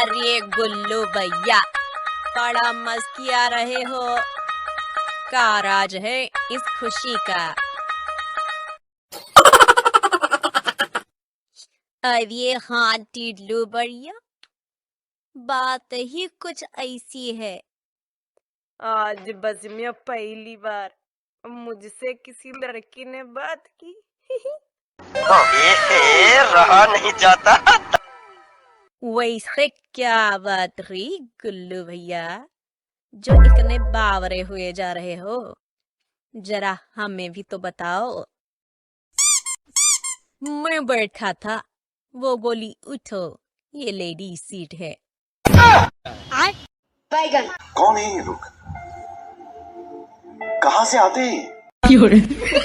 अरे गुल्लू भैया, बड़ा मस्तिया रहे हो। क्या राज है इस खुशी का? अरे हाँ टिल्लू भैया, बात ही कुछ ऐसी है। आज बस में पहली बार मुझसे किसी लड़की ने बात की। रहा नहीं जाता। वैसे क्या बात रही गुल्लू भैया, जो इतने बावरे हुए जा रहे हो? जरा हमें भी तो बताओ। मैं बैठा था, वो बोली उठो, ये लेडी सीट है। कौन है ये लोग? कहाँ से आते हैं?